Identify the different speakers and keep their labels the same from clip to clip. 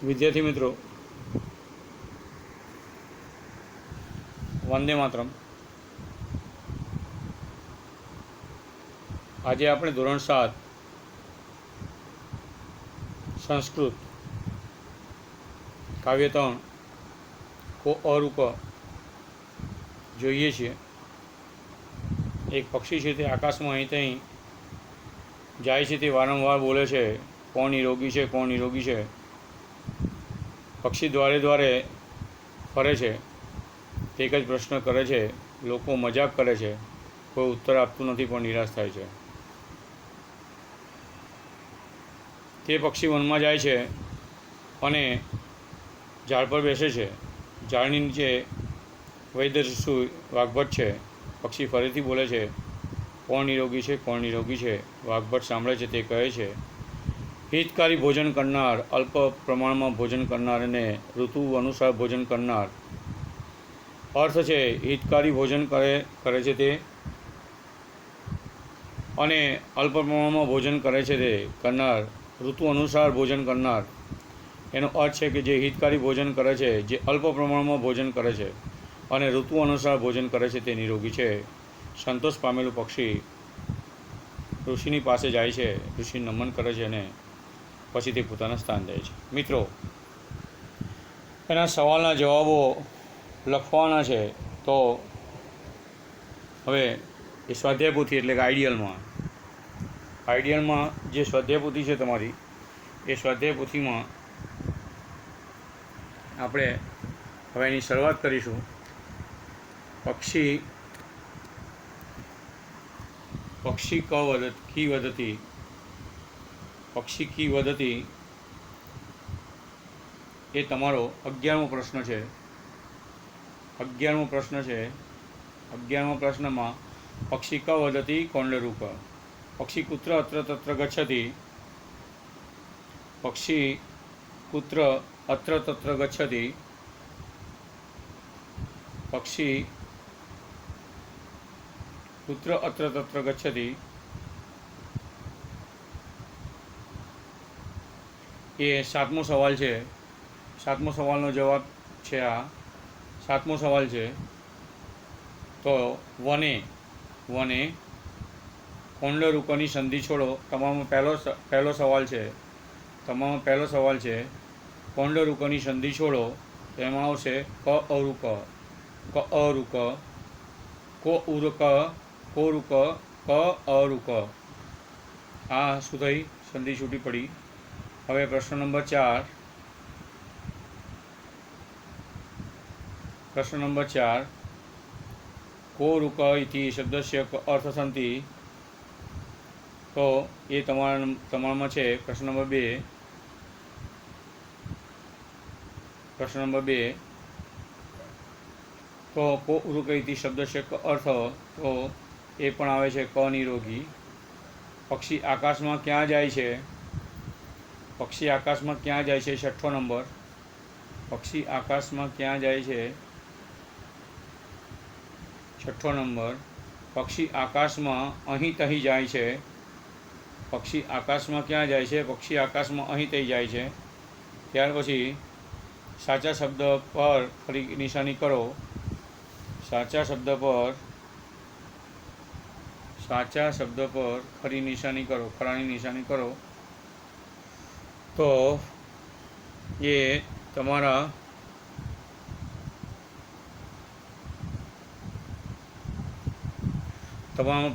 Speaker 1: विद्यार्थी मित्रों, वंदे मातरम। आज આપણે ધોરણ 7 संस्कृत काव्य 3 को अरूप જોઈએ છીએ। એક પક્ષી છે તે આકાશમાં અહીં ત્યાં જાય છે, તે વારંવાર બોલે છે, કોણ નિરોગી છે, કોણ નિરોગી છે। પક્ષી દ્વારે દ્વારે ફરે છે, તે એક જ પ્રશ્ન કરે છે, લોકો મજાક કરે છે, કોઈ ઉત્તર આપતું નથી પણ નિરાશ થાય છે। તે પક્ષી વનમાં જાય છે અને ઝાડ પર બેસે છે। ઝાડની નીચે વૈદ્યઋષિ વાઘભટ છે। પક્ષી ફરીથી બોલે છે, કોણ નિરોગી છે, કોણ નિરોગી છે। વાઘભટ સાંભળે છે, તે કહે છે, હિતકારી ભોજન કરનાર, અલ્પ પ્રમાણમાં ભોજન કરનાર અને ઋતુ અનુસાર ભોજન કરનાર। અર્થ છે હિતકારી ભોજન કરે છે તે અને અલ્પ પ્રમાણમાં ભોજન કરે છે તે કરનાર, ઋતુ અનુસાર ભોજન કરનાર। એનો અર્થ છે કે જે હિતકારી ભોજન કરે છે, જે અલ્પ પ્રમાણમાં ભોજન કરે છે અને ઋતુ અનુસાર ભોજન કરે છે તે નિરોગી છે। સંતોષ પામેલું પક્ષી ઋષિની પાસે જાય છે, ઋષિ નમન કરે છે અને પછી તે પોતાના સ્થાન જાય છે। મિત્રો, એના સવાલના જવાબો લખવાના છે। તો હવે એ સ્વાધ્યાય પોથી એટલે કે આઈડિયલમાં જે સ્વાધ્યાય પોથી છે તમારી, એ સ્વાધ્યાય પોથીમાં આપણે હવે એની શરૂઆત કરીશું। પક્ષી કી વદતી, પક્ષી કી વદતી એ તમારો 11મો પ્રશ્ન છે। 11મો પ્રશ્ન છે। 11મા પ્રશ્નમાં પક્ષી ક વદતી કોંડરૂપ, પક્ષી કુત્ર અત્ર તત્ર ગચ્છતિ, પક્ષી કુત્ર અત્ર તત્ર ગચ્છતિ, પક્ષી કુત્ર અત્ર તત્ર ગચ્છતિ। એ 7મો સવાલ છે। 7મો સવાલનો જવાબ છે આ 7મો સવાલ છે। તો વને કોંડરૂપની સંધિ છોડો। તમારો પહેલો સવાલ છે। તમારો પહેલો સવાલ છે કોંડરૂપની સંધિ છોડો, તો એમાં આવશે ક અરુક, ક અરુક, કો ઉરક, કો રૂક, ક અરુક। આ શું થઈ? સંધિ છૂટી પડી। હવે પ્રશ્ન નંબર 4, પ્રશ્ન નંબર 4, કો રૂક ઇતિ શબ્દસ્ય અર્થ સંતિ। તો એ તમારામાં છે પ્રશ્ન નંબર 2, પ્રશ્ન નંબર 2, તો કો ઉરુક ઇતિ શબ્દસ્ય અર્થ, તો એ પણ આવે છે ક નિરોગી। પક્ષી આકાશમાં ક્યાં જાય છે? પક્ષી આકાશમાં ક્યાં જાય છે? 6ઠ્ઠો નંબર, પક્ષી આકાશમાં ક્યાં જાય છે? 6ઠ્ઠો નંબર, પક્ષી આકાશમાં અહીં તહીં જાય છે। પક્ષી આકાશમાં ક્યાં જાય છે? પક્ષી આકાશમાં અહીં તહીં જાય છે। ત્યાર પછી સાચા શબ્દ પર ફરી નિશાની કરો। સાચા શબ્દ પર ખરી નિશાની કરો, ખરાની નિશાની કરો। તો એ તમારા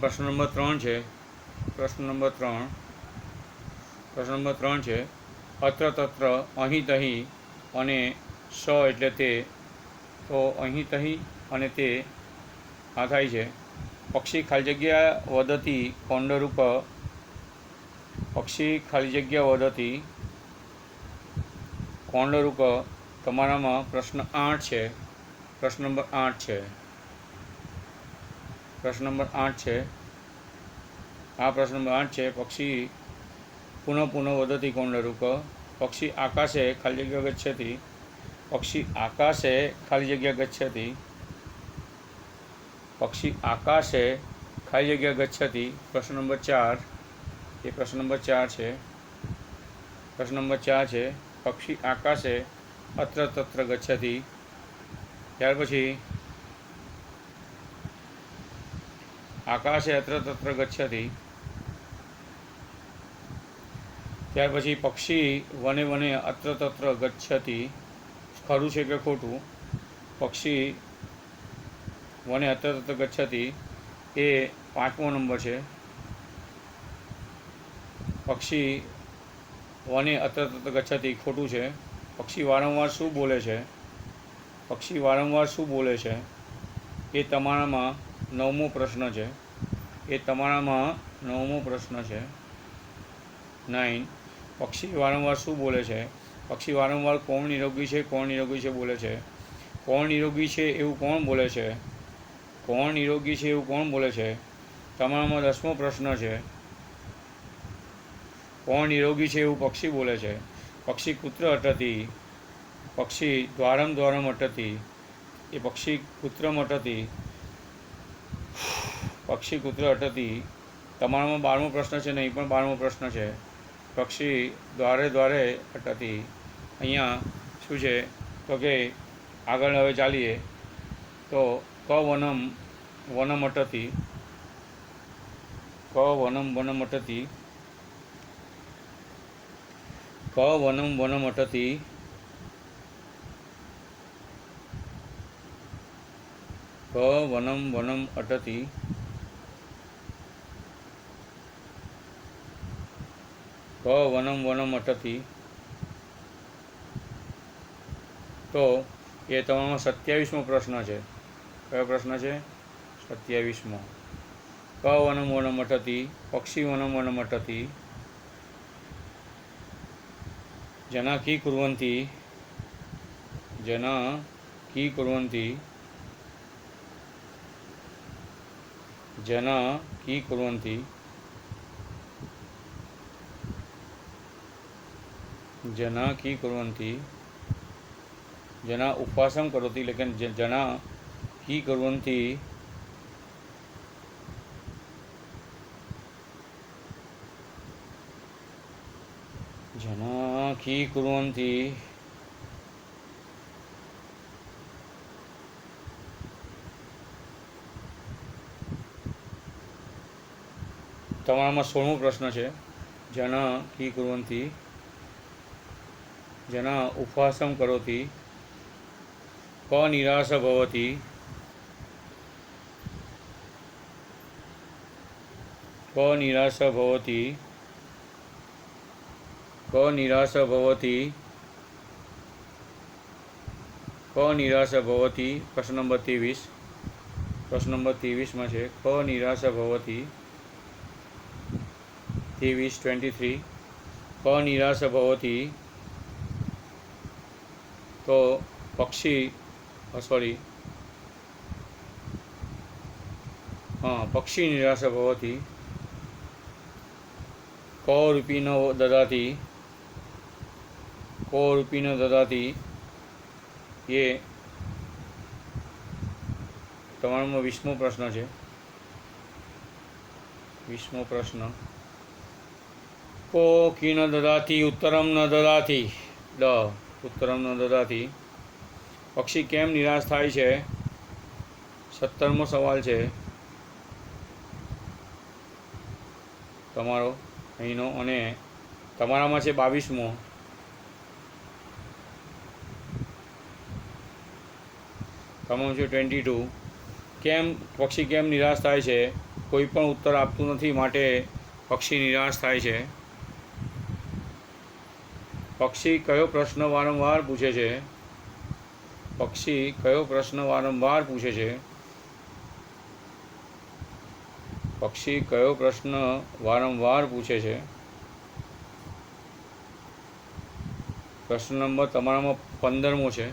Speaker 1: પ્રશ્ન નંબર 3 છે। પ્રશ્ન નંબર 3 છે અત્ર તત્ર અહીં તહીં અને સ એટલે તે। તો અહીં તહીં અને તે આ થાય છે। પક્ષી ખાલી જગ્યા વદતી કોંડરૂપ, પક્ષી ખાલી જગ્યા વદતી કોંડરૂપ તમારામાં પ્રશ્ન 8 છે। પ્રશ્ન નંબર 8 છે। પ્રશ્ન નંબર 8 છે। આ પ્રશ્ન નંબર 8 છે। પક્ષી પુનઃ વદતી કોંડરૂપ, પક્ષી આકાશે ખાલી જગ્યા ગચ્છતિ, પક્ષી આકાશે ખાલી જગ્યા ગચ્છતિ, પક્ષી આકાશે ખાલી જગ્યા ગચ્છતિ। પ્રશ્ન નંબર 4, એ પ્રશ્ન નંબર 4 છે। પ્રશ્ન નંબર 4 છે પક્ષી આકાશે અત્ર તત્ર ગચ્છતિ. ત્યાર પછી આકાશે અત્ર તત્ર ગચ્છતિ. ત્યાર પછી પક્ષી વને વને અત્ર તત્ર ગચ્છતિ. ખરું છે કે ખોટું? પક્ષી વને અત્ર તત્ર ગચ્છતિ એ 5મો નંબર છે. પક્ષી વને અત્ર તત્ર ગચ્છતિ ખોટું છે. પક્ષી વારંવાર શું બોલે છે? પક્ષી વારંવાર શું બોલે છે? એ તમારામાં 9મો પ્રશ્ન છે. એ તમારામાં 9મો પ્રશ્ન છે. 9. પક્ષી વારંવાર શું બોલે છે? પક્ષી વારંવાર કોણ નિરોગી છે, કોણ નિરોગી છે બોલે છે. કોણ નિરોગી છે એવું કોણ બોલે છે? કોણ નિરોગી છે એવું કોણ બોલે છે? તમારામાં 10મો પ્રશ્ન છે. કોણ નિરોગી છે એવું પક્ષી બોલે છે. પક્ષી કુત્ર અટતી. પક્ષી દ્વારમ દ્વારમ અટતી. એ પક્ષી કુત્રમ અટતી. પક્ષી કુત્ર અટતી. તમારામાં 12મો પ્રશ્ન છે. નહીં પણ 12મો પ્રશ્ન છે. પક્ષી દ્વારે દ્વારે અટતી. અહીંયા શું છે તો કે આગળ હવે ચાલીએ તો ક વનમ વનમ અટતી. ક વનમ વનમ અટતી. ક વનમ વનમ અટતી. ક વનમ વનમ અટતી. ક વનમ વનમ અટતી. તો એ તમારામાં 27મો પ્રશ્ન છે. કયો પ્રશ્ન છે? 27મો. ક વનમ વનમ અટતી. પક્ષી વનમ વનમ અટતી. जना की कुर्वन्ति. जना की कुर्वन्ति. जना की कुर्वन्ति. जना की कुर्वन्ति. जना उपवासं करोति. लेकिन जना की कुर्वन्ति जना की कुर्वन्ति. તમારામાં 16મો પ્રશ્ન છે. जना की कुर्वन्ति. जना उपवासं करोति. क निराश भवति. क निराश भवति. क निराश भवति. क निराश भवति. प्रश्न नंबर 23. प्रश्न नंबर 23 में है क निराश भवति. 23 क निराश भवति. तो पक्षी सॉरी हाँ पक्षी निराश भवति. क रूपी न ददाति. क रूपी न ददाति. ये તમારામાં 20મો પ્રશ્ન છે. 20મો પ્રશ્ન. को की न ददाति उत्तरम न ददाति. उत्तरम न ददाति. पक्षी केम निराश थाय छे? 17મો सवाल है तमारो અહીંનો. અને તમારામાં છે 22મો. તમારું છે 22. કેમ પક્ષી કેમ નિરાશ થાય છે? કોઈ પણ ઉત્તર આપતું નથી માટે પક્ષી નિરાશ થાય છે. પક્ષી કયો પ્રશ્ન વારંવાર પૂછે છે? પક્ષી કયો પ્રશ્ન વારંવાર પૂછે છે? પક્ષી કયો પ્રશ્ન વારંવાર પૂછે છે? પ્રશ્ન નંબર તમારામાં 15મો છે.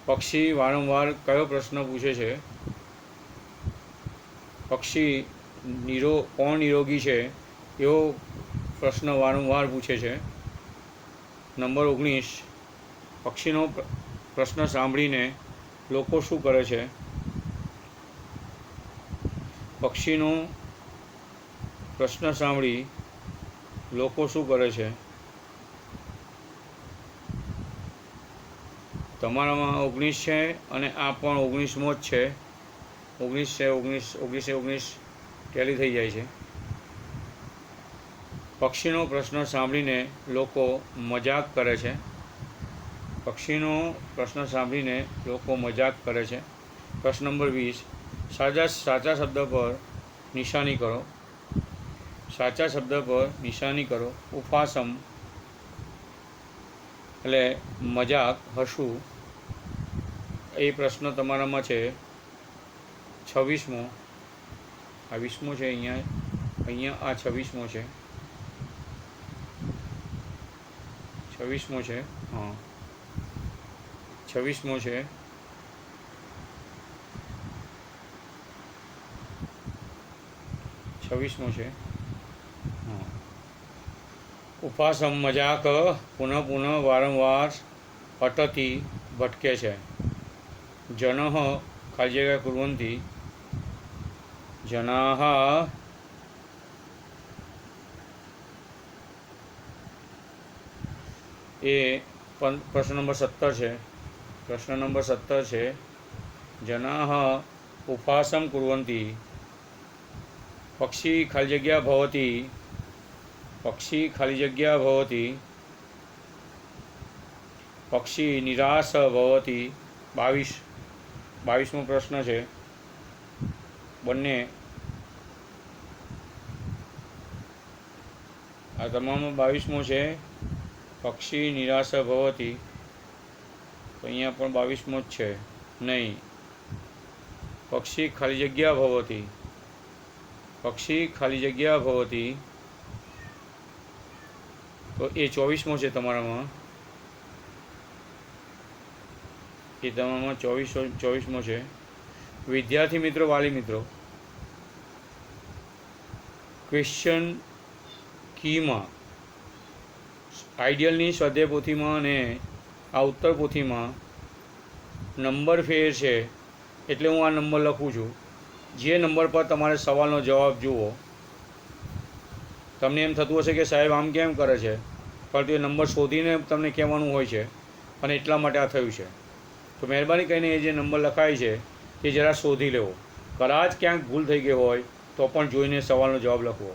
Speaker 1: પક્ષી વારંવાર કયો પ્રશ્ન પૂછે છે? પક્ષી કોણ નિરોગી છે એવો પ્રશ્ન વારંવાર પૂછે છે. નંબર 19. પક્ષીનો પ્રશ્ન સાંભળીને લોકો શું કરે છે? પક્ષીનો પ્રશ્ન સાંભળી લોકો શું કરે છે? તમારામાં 19 છે અને આ પણ 19મો જ છે. 19 છે, 19 ટેલી થઈ જાય છે. પક્ષીનો પ્રશ્ન સાંભળીને લોકો મજાક કરે છે. પક્ષીનો પ્રશ્ન સાંભળીને લોકો મજાક કરે છે. પ્રશ્ન નંબર 20, સાચા શબ્દ પર નિશાની કરો. સાચા શબ્દ પર નિશાની કરો. ઉપહાસમ એટલે મજાક, હસવું. એ પ્રશ્ન તમારામાં છે 26મો. આ 20મો છે. અહીંયા આ 26મો છે. 26મો છે. હા, 26મો છે. હા. ઉપહાસમ મજાક પુનઃ વારંવાર અટતી ભટકે છે. જનઃ ખાલી જગ્યા કુર્વંતી. જનાઃ એ પ્રશ્ન નંબર 17 છે. પ્રશ્ન નંબર 17 છે. જનાઃ ઉપહાસમ કુર્વન્તિ. પક્ષી ખાલી જગ્યા ભવતી. પક્ષી ખાલી જગ્યા ભવતી. પક્ષી નિરાશ ભવતી. 22મો પ્રશ્ન છે. બંને આ તમામ 22મો છે. પક્ષી નિરાશ ભવતી. તો અહીંયા પણ 22મો જ છે. નહીં, પક્ષી ખાલી જગ્યા ભવતી. પક્ષી ખાલી જગ્યા ભવતી. તો એ 24મો છે તમારામાં. એ તમારામાં 24મો છે. વિદ્યાર્થી મિત્રો, વાલી મિત્રો, ક્વેશ્ચન કીમાં આઈડિયલની સ્વાધ્યાય પોથીમાં અને આ ઉત્તર પોથીમાં નંબર ફેર છે. એટલે હું આ નંબર લખું છું. જે નંબર પર તમારે સવાલનો જવાબ જુઓ. તમને એમ થતું હશે કે સાહેબ આમ કેમ કરે છે, પરંતુ એ નંબર શોધીને તમને કહેવાનું હોય છે અને એટલા માટે આ થયું છે. તો મહેરબાની કરીને એ જે નંબર લખાય છે તે જરા શોધી લેવો. કદાચ ક્યાંક ભૂલ થઈ ગઈ હોય તો પણ જોઈને સવાલનો જવાબ લખવો.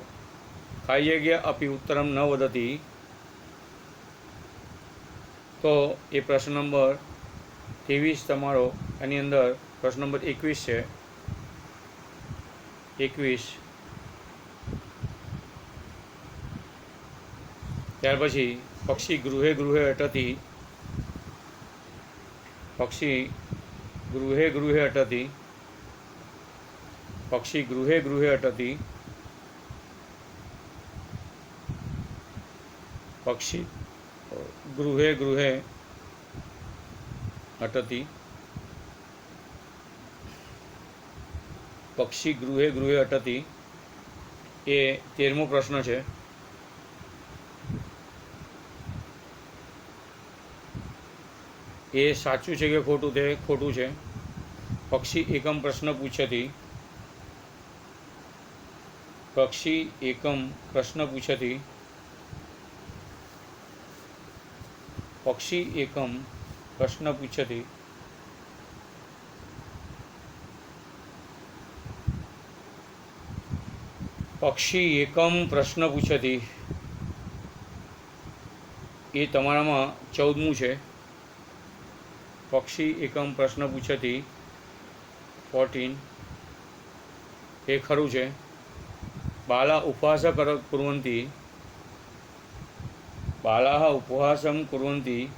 Speaker 1: ખાલી જગ્યા અપી ઉત્તરમ ન વદતી. તો એ પ્રશ્ન નંબર 23 તમારો. એની અંદર પ્રશ્ન નંબર 21 છે. 21. ત્યાર પછી પક્ષી ગૃહે અટતી. પક્ષી ગૃહે અટતી. પક્ષી ગૃહે અટતી. પક્ષી ગૃહે અટતી. પક્ષી ગૃહે અટતી. એ 13મો પ્રશ્ન છે. એ સાચું છે કે ખોટું? તે ખોટું છે. પક્ષી એકમ પ્રશ્ન પૂછતી. પક્ષી એકમ પ્રશ્ન પૂછતી. પક્ષી એકમ પ્રશ્ન પૂછતી. પક્ષી એકમ પ્રશ્ન પૂછતી. એ તમારામાં 14મું છે. પક્ષી એકમ પ્રશ્ન પૂછતી. 14. એ ખરું છે. બાલા ઉપહાસ કુર્વન્તિ. બાલાः ઉપહાસમ કુર્વન્તિ.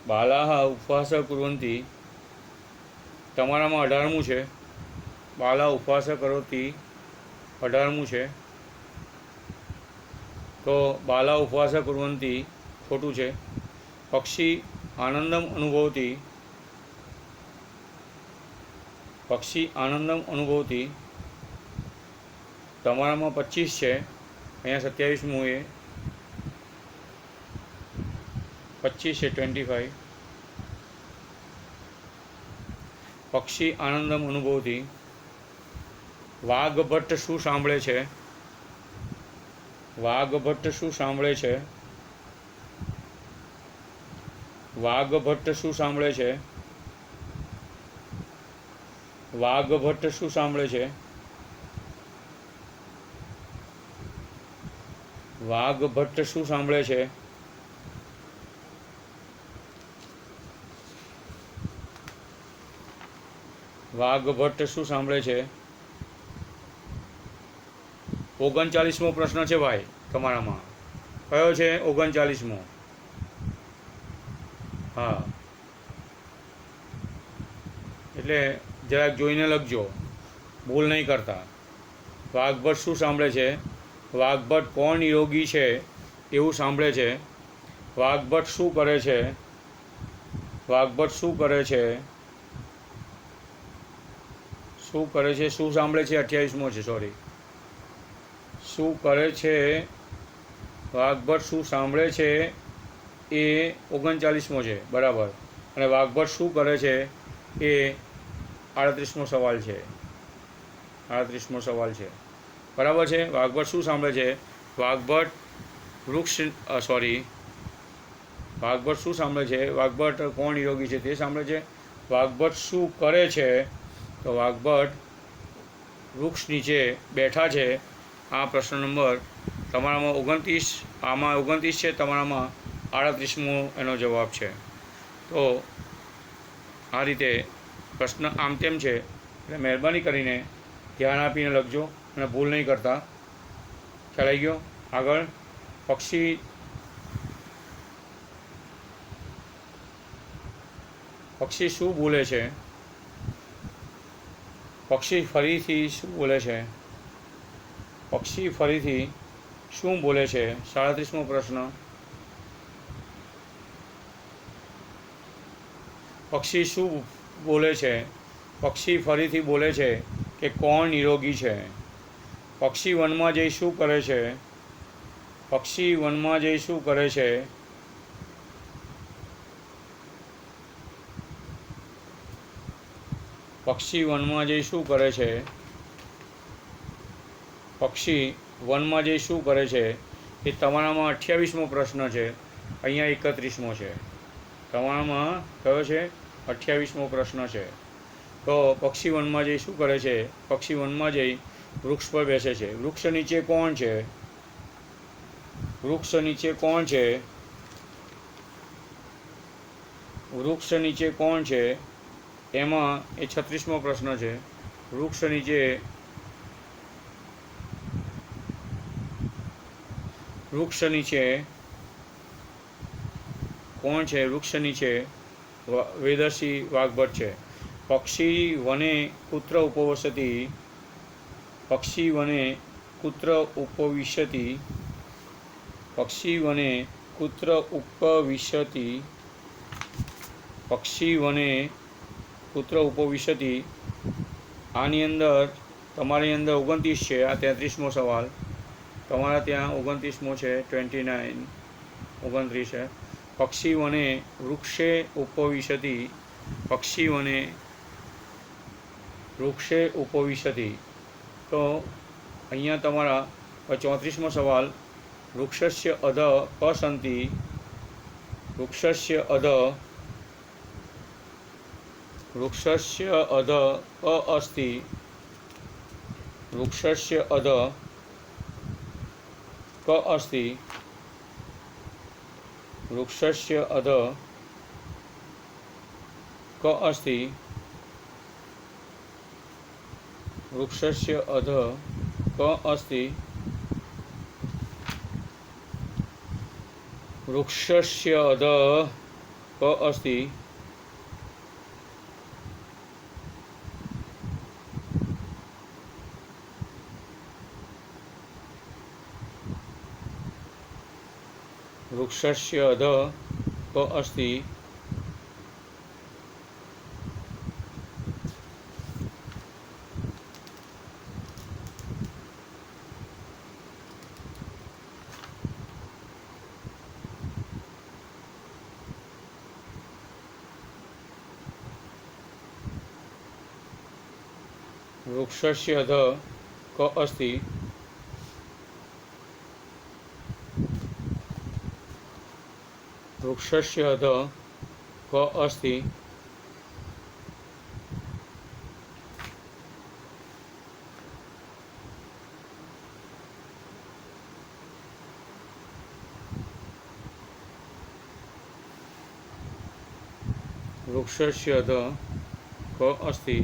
Speaker 1: બાલાः ઉપહાસ કુર્વન્તિ. તમારામાં 18મું છે. બાલા ઉપહાસ કરોતિ. 18મું છે. તો બાલા ઉપવાસ કુર્વન્તિ ખોટું છે. પક્ષી આનંદમ અનુભવતી. પક્ષી આનંદમ અનુભવતી. તમારામાં 25 છે. અહીંયા 27મું. એ 25 છે. 25. પક્ષી આનંદમ અનુભવતી. વાઘભટ્ટ શું સાંભળે છે? વાઘભટ્ટ શું સાંભળે છે? વાઘભટ્ટ શું સાંભળે છે? વાઘભટ્ટ શું સાંભળે છે? વાઘભટ્ટ શું સાંભળે છે? વાઘભટ્ટ શું સાંભળે છે? 39મો પ્રશ્ન છે ભાઈ તમારામાં. કયો છે 39મો? હા, એટલે જરાક જોઈને લખજો, ભૂલ નહીં કરતા. વાઘભટ્ટ શું સાંભળે છે? વાઘભટ્ટ કોણ નિરોગી છે એવું સાંભળે છે. વાઘભટ્ટ શું કરે છે? વાઘભટ્ટ શું કરે છે? શું કરે છે? શું સાંભળે છે? 28મો છે, સોરી. શું કરે છે? વાઘભટ્ટ શું સાંભળે છે એ 39મો છે, બરાબર. અને વાઘભટ્ટ શું કરે છે એ 38મો સવાલ છે. 38મો સવાલ છે, બરાબર છે. વાઘભટ્ટ શું સાંભળે છે? વાઘભટ્ટ વાઘભટ્ટ શું સાંભળે છે? વાઘભટ્ટ કોણ નિરોગી છે તે સાંભળે છે. વાઘભટ્ટ શું કરે છે? તો વાઘભટ્ટ વૃક્ષ નીચે બેઠા છે. આ પ્રશ્ન નંબર તમારામાં 29, આમાં 29 છે, તમારામાં 38મો એનો જવાબ છે. તો આ રીતે પ્રશ્ન આમ તેમ છે, એટલે મહેરબાની કરીને ધ્યાન આપીને લખજો અને ભૂલ નહીં કરતા. ખ્યાલ આવી ગયો? આગળ પક્ષી શું બોલે છે? પક્ષી ફરીથી શું બોલે છે? પક્ષી ફરીથી શું બોલે છે? 37મો પ્રશ્ન. પક્ષી શું બોલે છે? પક્ષી ફરીથી બોલે છે કે કોણ નિરોગી છે? પક્ષી વનમાં જઈ શું કરે છે? પક્ષી વનમાં જઈ શું કરે છે? પક્ષી વનમાં જઈ શું કરે છે? પક્ષી વનમાં જઈ શું કરે છે? એ તમારામાં 28મો પ્રશ્ન છે, અહીંયા 31મો છે. તમારામાં કયો છે? 28મો પ્રશ્ન છે. તો પક્ષી વનમાં જઈ શું કરે છે? પક્ષી વનમાં જઈ વૃક્ષ પર બેસે છે. વૃક્ષ નીચે કોણ છે? વૃક્ષ નીચે કોણ છે? વૃક્ષ નીચે કોણ છે? એમાં એ 36મો પ્રશ્ન છે. વૃક્ષ નીચે કોણ છે? વૃક્ષ નીચે વેદર્ષી વાઘભટ્ટ છે. પક્ષી વને કુત્ર ઉપવિશતિ? પક્ષી વને કુત્ર ઉપવિશતિ? પક્ષી વને કુત્ર ઉપવિશતિ? પક્ષી વને કુત્ર ઉપવિશતિ? આની અંદર તમારી અંદર 29 છે. આ 33મો સવાલ તમારા ત્યાં 29મો છે, 29, 29 છે. પક્ષી વને વૃક્ષે ઉપવિશતિ? પક્ષી વને વૃક્ષે ઉપવિશતિ. તો અહીંયા તમારા 34મો સવાલ. વૃક્ષસ્ય અધઃ ક સંતિ? વૃક્ષસ્ય અધઃ ક અસ્તિ? વૃક્ષસ્ય અધઃ ક અસ્તિ? વૃક્ષસ્ય અધઃ ક અસ્તિ? વૃક્ષસ્ય અધઃ ક અસ્તિ? વૃક્ષસ્ય અધઃ ક અસ્તિ? વૃક્ષસ્ય અધઃ ક અસ્તિ? વૃક્ષસ્ય અધઃ क अस्ति वृक्षस्य अधः क अस्ति वृक्षस्य अधः क अस्ति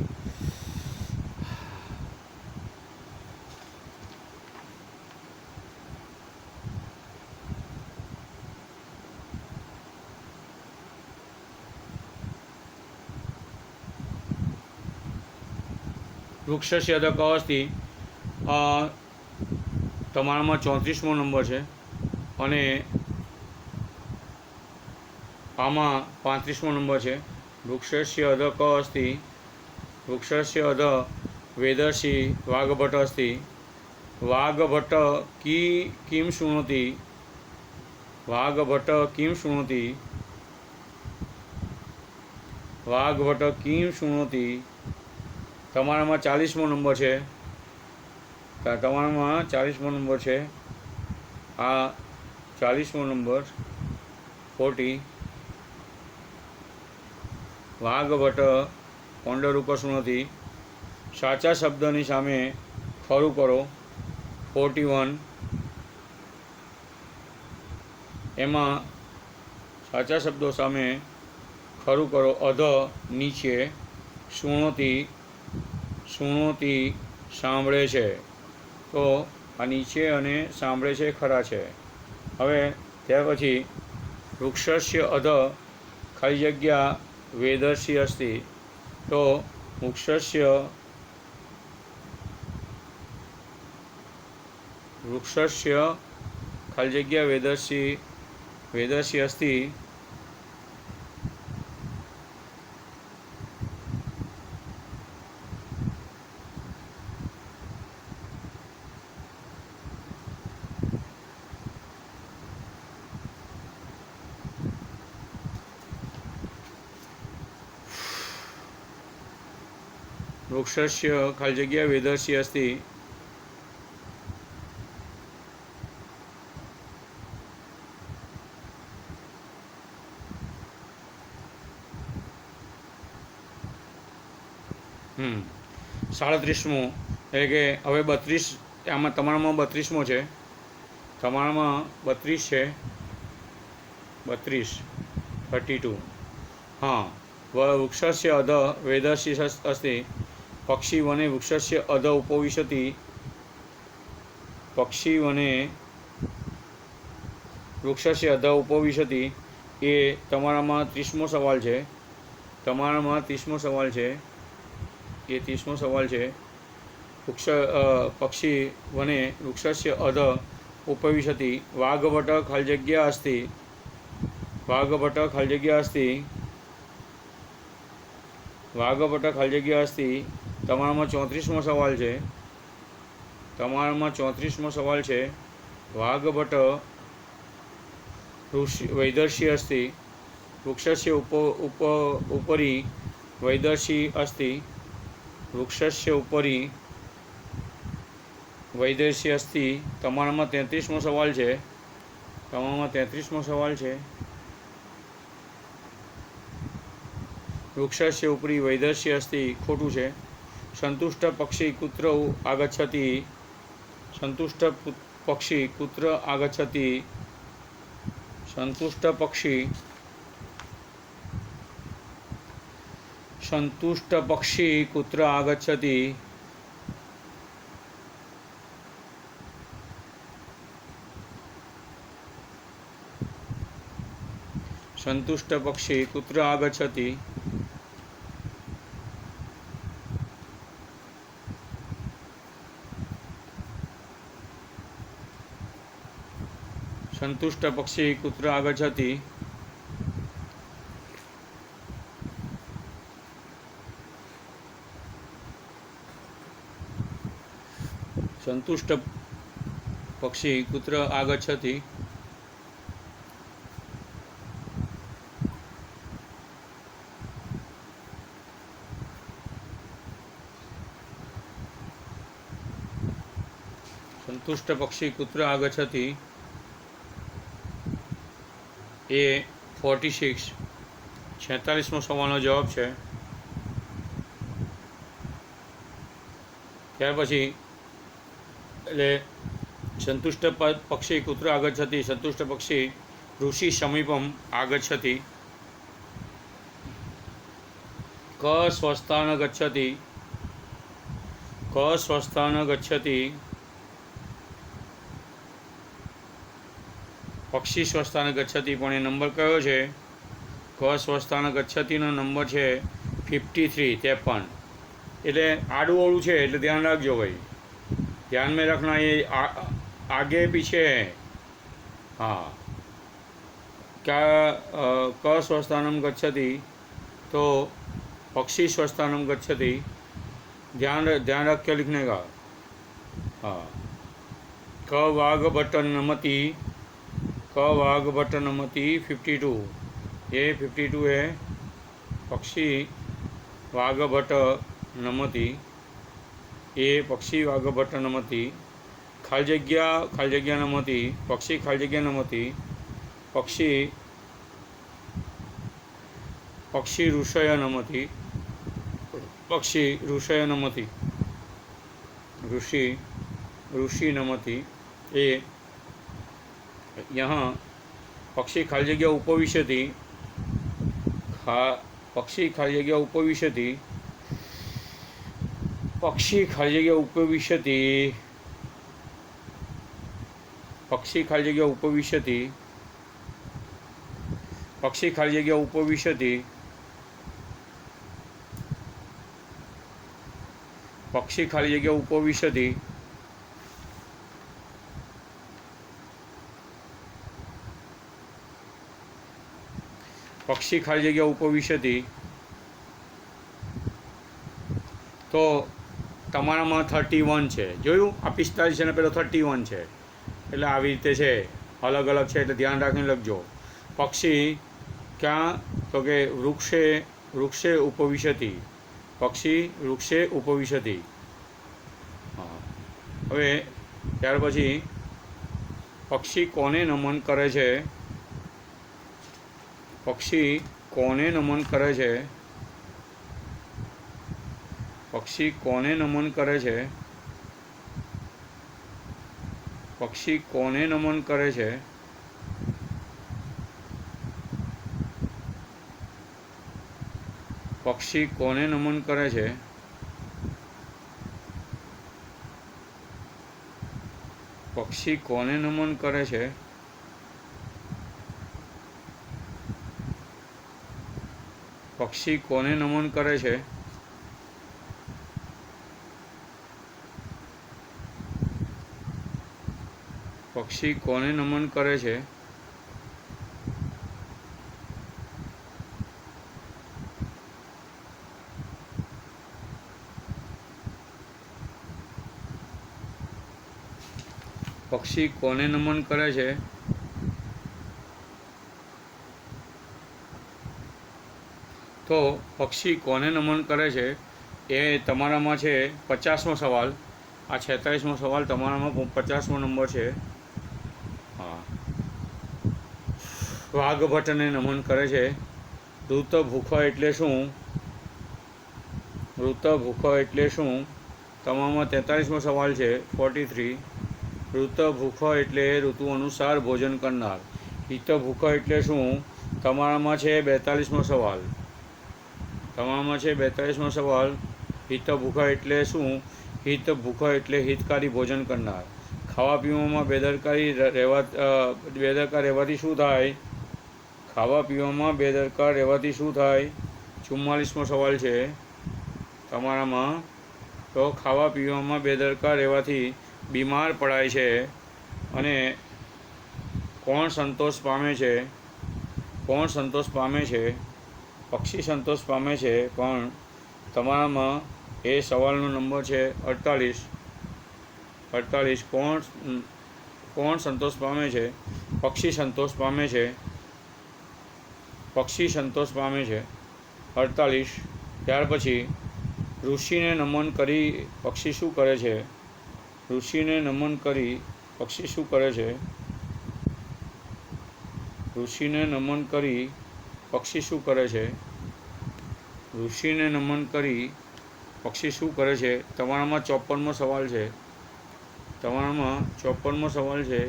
Speaker 1: વૃક્ષસ્ય અધઃ ક અસ્તિ તમારામાં 34મો નંબર છે અને આમાં 35મો નંબર છે. વૃક્ષસ્ય અધઃ ક અસ્તિ વૃક્ષસ્ય અધઃ વેદર્ષિ Vagbhata અસ્તિ Vagbhata Kim શૃણોતિ Vagbhata Kim શૃણોતિ Vagbhata Kim શૃણોતિ. તમારામાં 40મો નંબર છે. તમારામાં 40મો નંબર છે. આ 40મો નંબર 40. વાઘભટ્ટ પંડરૂપશૃણોતિ. સાચા શબ્દની સામે ખરું કરો. 41. એમાં સાચા શબ્દો સામે ખરું કરો. અધ નીચે, શૃણોતિ શૃણોતિ સાંભળે છે. તો આ નીચે અને સાંભળે છે ખરા છે. હવે ત્યાર પછી વૃક્ષસ્ય અધઃ ખાલી જગ્યા વેદર્ષિ અસ્તિ. તો વૃક્ષસ્ય ખાલી જગ્યા વેદર્ષિ અસ્તિ. વૃક્ષસ્ય ખાલી જગ્યા વેદર્ષિ અસ્તિ. હમ 37મું એટલે કે હવે 32. આમાં તમારામાં 32મો છે. તમારામાં 32 છે. 32 32. હા. વૃક્ષસ્ય અધઃ વેદર્ષિ અસ્તિ. પક્ષી વને વૃક્ષસ્ય અધઃ ઉપવિશતિ. પક્ષી વને વૃક્ષસ્ય અધઃ ઉપવિશતિ. એ તમારામાં 30મો સવાલ છે. તમારામાં 30મો સવાલ છે. એ 30મો સવાલ છે. પક્ષી વને વૃક્ષસ્ય અધઃ ઉપવિશતિ. વાઘભટ્ટ ખાલી જગ્યા અસ્તિ. વાઘભટ્ટ ખાલી જગ્યા અસ્તિ. વાઘભટ્ટ ખાલી જગ્યા અસ્તિ. તમારામાં 34મો સવાલ છે. તમારામાં 34મો સવાલ છે. વાઘભટ્ટ વૈદર્ષિ અસ્તિ. વૃક્ષસ્ય ઉપરી વૈદર્ષિ અસ્તિ. વૃક્ષસ્ય ઉપરી વૈદર્ષિ અસ્તિ. તમારામાં 33મો સવાલ છે. તમારામાં 33મો સવાલ છે. વૃક્ષસ્ય ઉપરી વૈદર્ષિ અસ્તિ ખોટું છે. સંતુષ્ટ પક્ષી કુત્ર આગચ્છતિ. સંતુષ્ટ પક્ષી કુત્ર આગચ્છતિ. સંતુષ્ટ પક્ષી કુત્ર આગચ્છતિ. સંતુષ્ટ પક્ષી કુત્ર આગચ્છતિ. संतुष्ट पक्षी कुत्र आगच्छति. संतुष्ट पक्षी कुत्र आगच्छति. संतुष्ट पक्षी कुत्र आगच्छति ए 46 46मो सवालनो जवाब है। त्यार पछी एटले संतुष्ट पक्षी कुत्र आगच्छति, संतुष्ट पक्षी ऋषि समीपम आगच्छति। क स्वस्थान गच्छति, क स्वस्थान गच्छति, पक्षी स्वस्थान गच्छति पण ए नंबर कयो छे? क स्वस्थान गच्छति नो नंबर है 53 53। एटले आडू अवळू है एटले ध्यान राखजो भाई, ध्यान में रखना, ये आगे पीछे है। हाँ, क्या क स्वस्थानम गच्छति तो पक्षी स्वस्थानम गच्छति, ध्यान रख के लिखने का। हाँ, क वाघ भट्ट नमति, क वाघ भट्ट नमति 52, ये 52 है। पक्षी वाघ भट्ट नमति, ये पक्षी वाघ भट्ट नमति। खाली जग्या नमति, पक्षी खाली जग्या नमति, पक्षी ऋषय नमति, पक्षी ऋषय नमति, ऋषि नमति। ये यहाँ पक्षी खाली जग्या उपविशति, पक्षी खाली जग्या उपविशति, पक्षी खाली जग्या उपविशति, पक्षी खाली जग्या उपविशति, पक्षी खाली जग्या उपविशति, पक्षी खाली जग्या उपविशति, पक्षी खाली जग्या उपविशति। तो तमारामां 31 है, जोयुं आ 45 है ने पेलो 31 है, एटले आवी रीते छे, अलग अलग है एटले ध्यान राखीने लखजो। पक्षी क्या तो कि वृक्षे उपविशति, पक्षी वृक्षे उपविशति। हाँ, हवे त्यार पछी पक्षी कोने नमन करे छे, पक्षी कोने नमन करे छे, पक्षी कोने नमन करे छे, पक्षी कोने नमन करे छे, पक्षी कोने नमन करे छे, पक्षी कोने नमन करे छे, पक्षी कोने नमन करे छे, पक्षी कोने नमन करे छे, पक्षी कोने नमन करे छे। तो पक्षी कोने नमन करे छे ए तमारामां छे 50मो सवाल, आ 46मो सवाल तमारामां 50मो नंबर है। हाँ, वाघ भट्ट ने नमन करे छे। ऋत भूखो एटले शुं? ऋत भूखो एटले शुं? तमारामां 43मो सवाल है 43। ऋत भूखो एटले ऋतु अनुसार भोजन करनार। हित भूखो एटले शुं? तमारामां छे 42मो सवाल, तमारामां छे 42मो सवाल। हित भूखो एटले शुं? हित भूखो एटले हितकारी भोजन करनार। खावा पीवामां बेदरकार रहेवाथी शुं थाय? खावा पीवामां बेदरकार रहेवाथी शुं थाय? 44मो सवाल है तमारामां। तो खावा पीवामां बेदरकार रहेवाथी बीमार पड़ाय छे अने कोण संतोष पामे छे? कोण संतोष पामे छे? पक्षी संतोष पामे छे। पण तमारामां ए सवालनो नंबर है 48। 48 कोण संतोष पामे छे? पक्षी संतोष पामे छे, पक्षी संतोष पामे छे 48। त्यार पछी ऋषिने नमन करी पक्षी शुं करे छे? ऋषिने नमन करी पक्षी शू करे छे? ऋषिने नमन करी पक्षी शू करे छे? ऋषिने नमन करी पक्षी शू करे छे? तमारामां 54मो सवाल छे। तमारामां 54मो सवाल छे।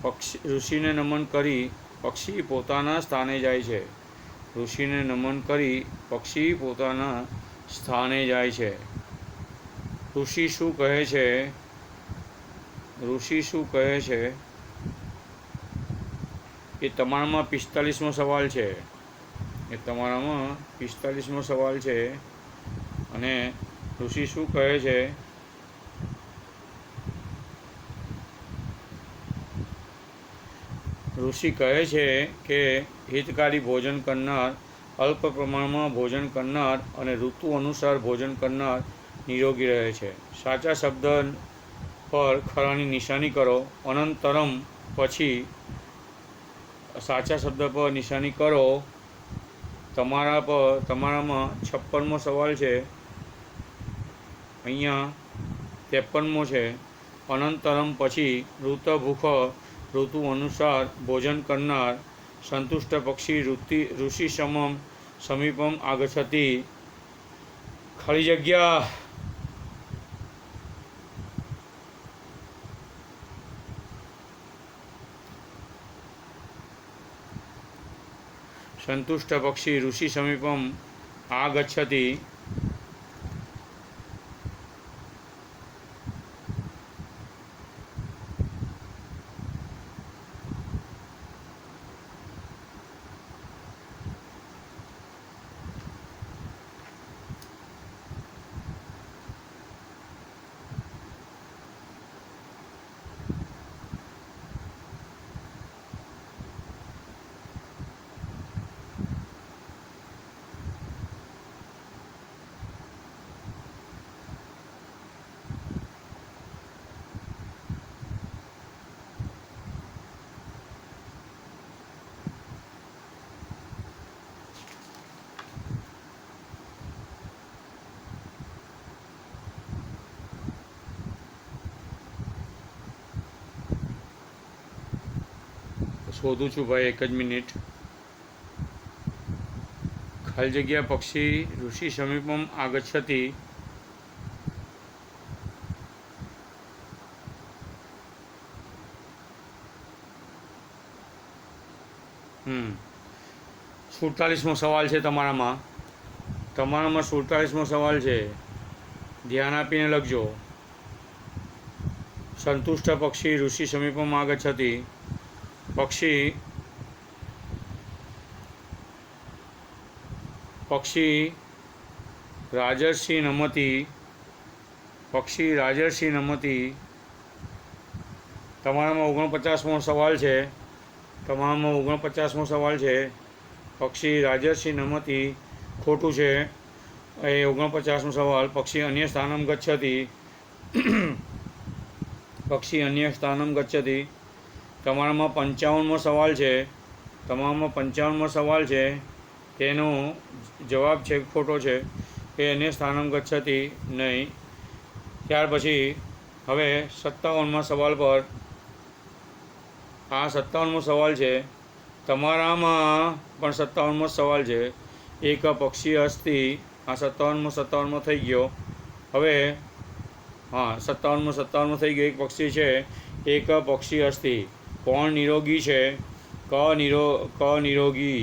Speaker 1: पक्षी ऋषिने नमन करी पक्षी पोताना स्थाने जाय छे। ऋषिने नमन करी पक्षी पोताना स्थाने जाय छे। ऋषि शू कहे छे? ऋषि शू कहे छे? ये तमारामां 45मो सवाल छे। ये तमारामां 45मो सवाल छे। अने ऋषि शू कहे छे? ऋषि कहे छे के हितकारी भोजन करनार, अल्प प्रमाणमां भोजन करनार अने ऋतु अनुसार भोजन करनार निरोगी रहे छे। साचा शब्द पर खरानी निशानी करो। अनंतरम पछी साचा शब्द पर निशानी करो। तमारामां 56मो सवाल छे। अहींया 53मो छे। अनंतरम पछी ऋतभूख ऋतु अनुसार भोजन करनार संतुष्ट पक्षी ऋषि समीपम आगच्छति। खाली जग्या। संतुष्ट पक्षी ऋषि समीपम आगच्छति। शोधू छू भाई, एक ज मिनिट। खाली जग्या पक्षी ऋषि समीपम आगच्छति। सुड़तालीसमो सवाल है तमारामां। 47मो सवाल है। ध्यान आपीने लखजो। संतुष्ट पक्षी ऋषि समीपम आगच्छति। पक्षी राजर्षि नमति। पक्षी राजर्षि नमति। तमारामां 49मो सवाल है। तमारामां 49मो सवाल है। पक्षी राजर्षि नमति खोटू है। 49मो सवाल। पक्षी अन्य स्थानं गच्छति। पक्षी अन्य स्थानं गच्छति। तमारामां 55मो सवाल है। तमारामां 55मो सवाल है। तेनो जवाब है खोटो है कि अन्य स्थानं गच्छति नहीं। त्यार पछी हवे 57मा सवाल पर। आ 57मो सवाल है। तमारामां पण 57मो सवाल है। एक पक्षी अस्ति। आ 57मो थई गयो। हवे हाँ 57मो थई गयो। एक पक्षी है। एक पक्षी अस्ति। कोण निरोगी है? क निरोगी।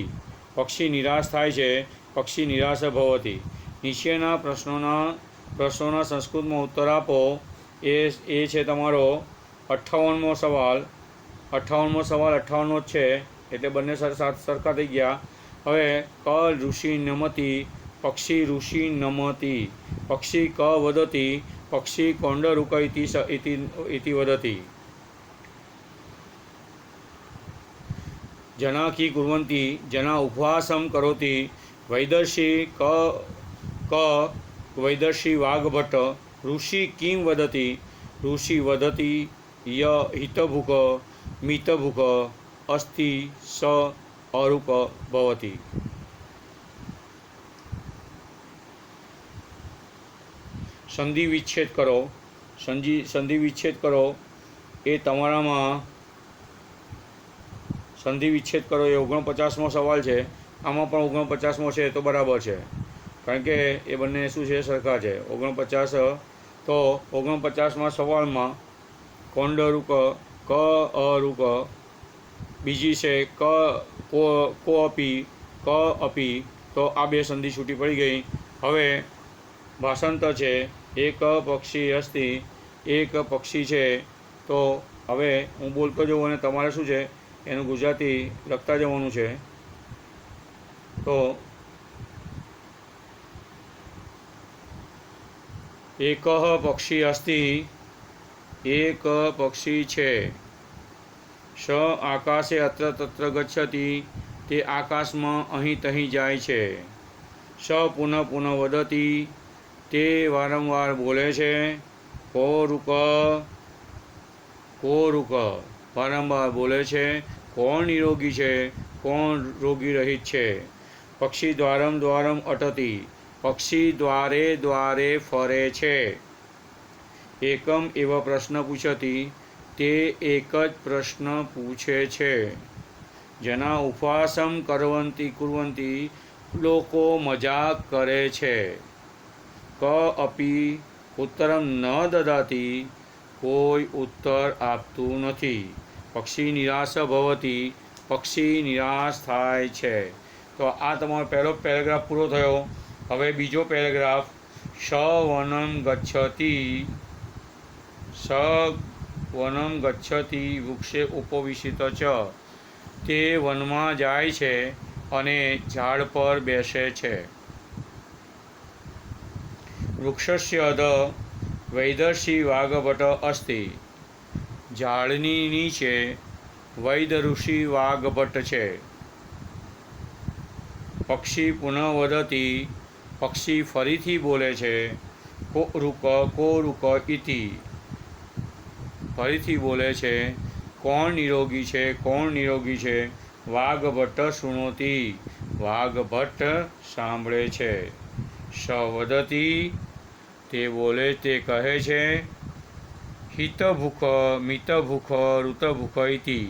Speaker 1: पक्षी निराश थाय छे। पक्षी निराश भवति। नीचेना प्रश्नोना संस्कृत में उत्तर आपो। ए छे तमारो 58मो सवाल। 58मो सवाल 58मो छे एटले बंने सरखा थई गया। हवे क ऋषि नमति। पक्षी ऋषि नमति। पक्षी क वदति। पक्षी कोंडरुक इति वदति। जना की कुर्वन्ति। जना उपवासं करोति। वैदर्षि क वैदर्षि वाग्भट। ऋषि किं वदति। ऋषि वदति य हितभुक मितभुक अस्ति स अरुक भवति। સંધિ વિચ્છેદ કરો. સંધિ વિચ્છેદ કરો એ તમારામાં સંધિ વિચ્છેદ કરો એ 49મો સવાલ છે. આમાં પણ 49મો છે તો બરાબર છે, કારણ કે એ બંને શું છે, સરખા છે. 49 તો 49મા સવાલમાં કોંડરુક ક અરુક, બીજી છે કો અપી, તો આ બે સંધિ છૂટી પડી ગઈ. હવે ભાષાંતર છે. એક પક્ષી અસ્તિ, એક પક્ષી છે. તો હવે હું બોલતો જઉં અને તમારે શું છે એનું ગુજરાતી લખતા જવાનું છે. તો એક પક્ષી અસ્તિ, એક પક્ષી છે. સ આકાશે અત્ર તત્ર ગચ્છતિ, તે આકાશમાં અહીં તહીં જાય છે. સ પુનઃ પુનઃ વદતિ, તે વારંવાર બોલે છે. કો રૂક વારંવાર બોલે છે. કોણ નિરોગી છે, કોણ રોગી રહિત છે. પક્ષી દ્વારમ દ્વારમ અટતિ, પક્ષી દ્વારે દ્વારે ફરે છે. એકમ એવા પ્રશ્ન પૂછતી, તે એક જ પ્રશ્ન પૂછે છે. જેના ઉપવાસમ કુર્વંતી, લોકો મજાક કરે છે. ક અપી ઉત્તરમ ન દદાતી, કોઈ ઉત્તર આપતું નથી. પક્ષી નિરાશ ભવતી, પક્ષી નિરાશ થાય છે. તો આ તમારો પહેલો પેરેગ્રાફ પૂરો થયો. હવે બીજો પેરેગ્રાફ. સ વનમ ગચ્છતિ વૃક્ષે ઉપવિશિત ચ, તે વનમાં જાય છે અને ઝાડ પર બેસે છે. વૃક્ષસ્ય અધઃ વૈદર્ષિ વાઘભટ અસ્તિ, ઝાડની નીચે વૈદ ઋષિ વાઘભટ્ટ છે. પક્ષી પુનઃ વદતિ, પક્ષી ફરીથી બોલે છે. કો રૂક ઇતિ, ફરીથી બોલે છે. કોણ નિરોગી છે, કોણ નિરોગી છે. વાઘભટ્ટ શૃણોતિ, વાઘભટ્ટ સાંભળે છે. સ વદતિ, તે બોલે તે કહે છે. હિતભૂખ મિતભૂખ ઋતભૂખ ઇતિ,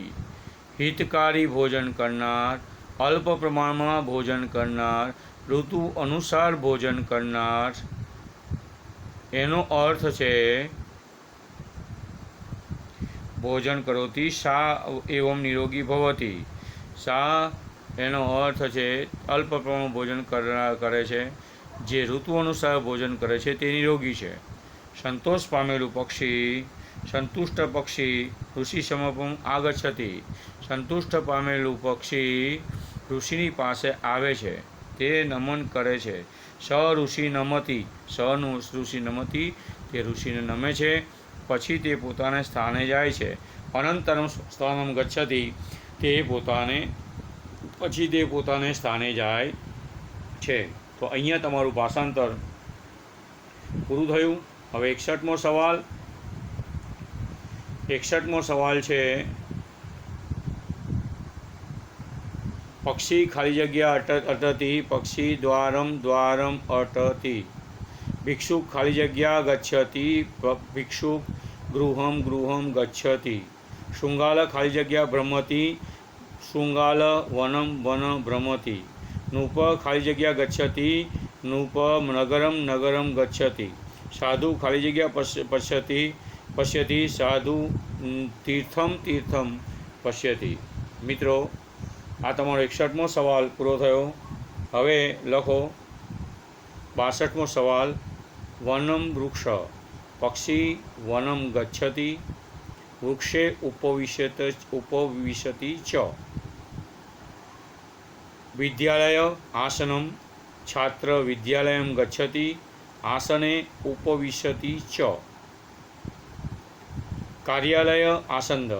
Speaker 1: હિતકારી ભોજન કરનાર, અલ્પ પ્રમાણમાં ભોજન કરનાર, ઋતુ અનુસાર ભોજન કરનાર. એનો અર્થ છે ભોજન કરોતી સા એવમ નિરોગી ભવતી. સા એનો અર્થ છે અલ્પ પ્રમાણમાં ભોજન કરે છે, જે ઋતુ અનુસાર ભોજન કરે છે તે નિરોગી છે. સંતોષ પામેલું પક્ષી, સંતુષ્ટ પક્ષી ઋષિ સમપમ આગચ્છતિ, સંતુષ્ટ પામેલું પક્ષી ઋષિની પાસે આવે છે, તે નમન કરે છે. સ ઋષિ નમતી, સનું ઋષિ નમતી, તે ઋષિને નમે છે. પછી તે પોતાના સ્થાને જાય છે. અનંતરમ સ્થાનમ ગચ્છતિ, પછી તે પોતાને સ્થાને જાય છે. તો અહીંયા તમારું ભાષાંતર પૂરું થયું. હવે 61મો સવાલ. 61મો સવાલ છે પક્ષી ખાલી જગ્યા અટતી, પક્ષી દ્વારમ દ્વારમ અટતી. ભિક્ષુક ખાલી જગ્યા ગચ્છતિ, ભિક્ષુક ગૃહમ ગૃહમ ગચ્છતિ. શૃંગાલ ખાલી જગ્યા ભ્રમતી, શૃંગાલ વનમ વન ભ્રમતી. નૃપ ખાલી જગ્યા ગચ્છતિ, નૃપ નગરમ નગરમ ગચ્છતિ. સાધુ ખાલી જગ્યા પશ્યતિ, સાધુ તીર્થમ તીર્થમ પશ્યતિ. મિત્રો, આ તમારો 61મો સવાલ પૂરો થયો. હવે લખો 62મો સવાલ. વનમ વૃક્ષ, પક્ષી વનમ ગચ્છતિ, વૃક્ષે ઉપવિશતિ ચ. વિદ્યાલય આસનમ, છાત્ર વિદ્યાલયમ ગચ્છતિ, આસને ઉપવિશતિ ચ. કાર્યાલય આસંદ,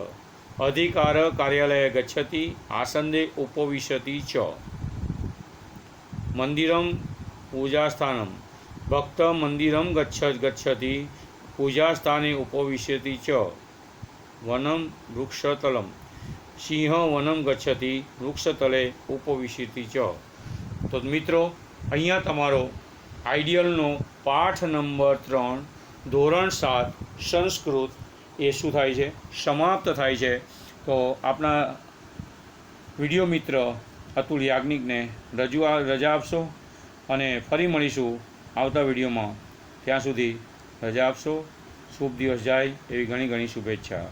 Speaker 1: અધિકાર કાર્યાલય ગચ્છતિ, આસંદે ઉપવિશતિ ચ. મંદિરમ પૂજાસ્થાનમ, ભક્ત મંદિરમ ગચ્છતિ, પૂજાસ્થાને ઉપવિશતિ ચ. વનમ વૃક્ષતલમ, સિંહ વનમ ગચ્છતિ, વૃક્ષતલે ઉપવિશતિ ચ. તો મિત્રો, અહીંયા તમારો આઈડિયલનો પાઠ નંબર 3 ધોરણ 7 સંસ્કૃત એ શું થાય છે, સમાપ્ત થાય છે. તો આપણા વિડીયો મિત્ર અતુલ યાજ્ઞિકને રજા આપશો અને ફરી મળીશું આવતા વિડીયોમાં. ત્યાં સુધી રજા આપશો. શુભ દિવસ જાય એવી ઘણી ઘણી શુભેચ્છા.